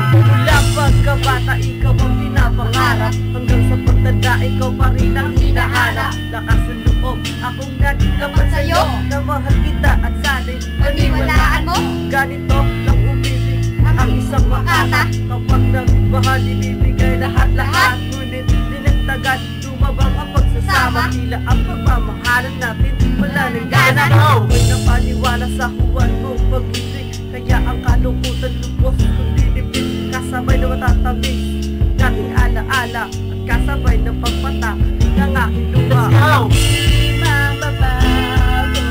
Mula pagkabata, ikaw ang pinapangarap. Hanggang sa pagtanda, ikaw pa rin ang hinahanap. Lakas ng loob, akong nagkapan sa'yo, na mahal kita at sana'y paniwalaan mo. Ganito lang umibig ang isang makata. Kapag nagmahal, ibibigay lahat-lahat. Ngunit dinagtagan, lumabang ang pagsasama. Tila ang pagmamahalan natin wala nang ganap. May napaniwala sa huwan mong pag-ibig, kaya ang kalungkutan lubos kung dinibig. Kasabay na matatamis nating alaala, at kasabay ng pagpata ng aking luha. Di mababago.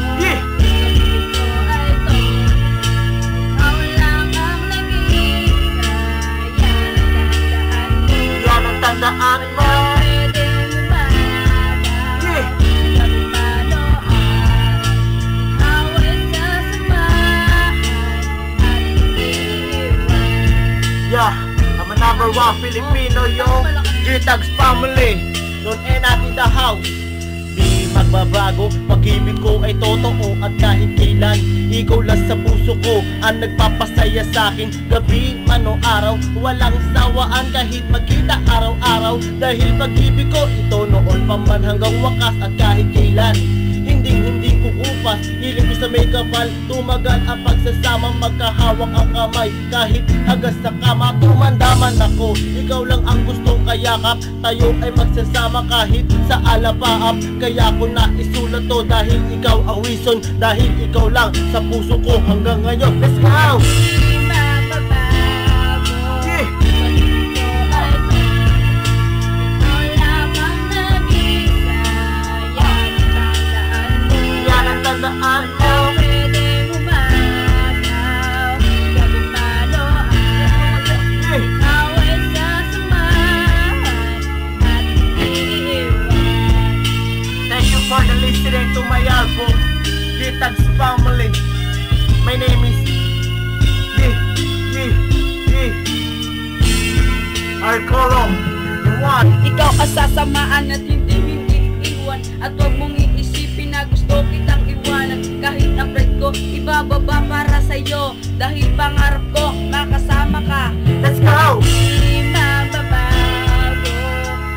Ikaw lang ang nag-iisa. Yan ang tandaan mo. Pwede mo malaman. Kapitalo ikaw ay sasamahan at iiwan. Yeah, I'm a number one Filipino, yo. G-Tags family, don't end up in the house. Di magbabago, pag-ibig ko ay totoo. At kahit kailan, ikaw lang sa puso ko ang nagpapasaya sa'kin. Gabi man o araw, walang sawaan kahit magkita araw-araw. Dahil pag-ibig ko, ito noon pa man hanggang wakas. At kahit kailan, hindi kukupas. Hiling ko sa may kapal, tumagal ang pagsasama. Magkahawak ang kamay, kahit hagas sa kama. Tumandaman ako, ikaw lang ang gustong kayakap. Tayo ay magsasama kahit sa alapaap. Kaya ko na isulat to dahil ikaw ang reason. Dahil ikaw lang sa puso ko hanggang ngayon. Let's go! Di mababago. Ikaw lang ang nag-iisa. Yan ang tandaan mo. Pwede mo magaw. Gabi malo ikaw ay sasamahan at iiwan. Thank you for the listening to my album, G-Tags family. My name is Arcolo, the one. Ikaw ang sasamaan at hindi iwan. At huwag mong iisipin na gusto kitang iwanan. Kahit ang pride ko ibababa para sa'yo, dahil pangarap ko makasama ka. Let's go! Di mababago.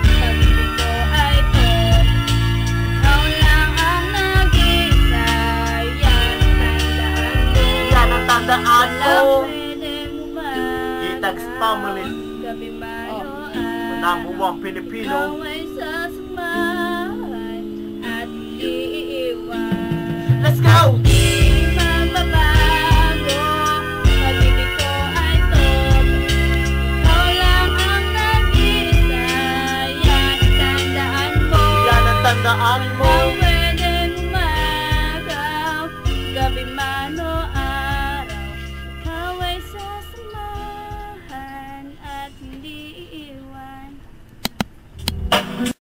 Pag-ibig ko ay ito. Ikaw lang ang nag-iisa. Yan ang tandaan mo. Yan ang tandaan mo. Pwede mo G-Tags family, gabi malo the number one Filipino. ikaw ay sasamahan at iiwan. Let's go!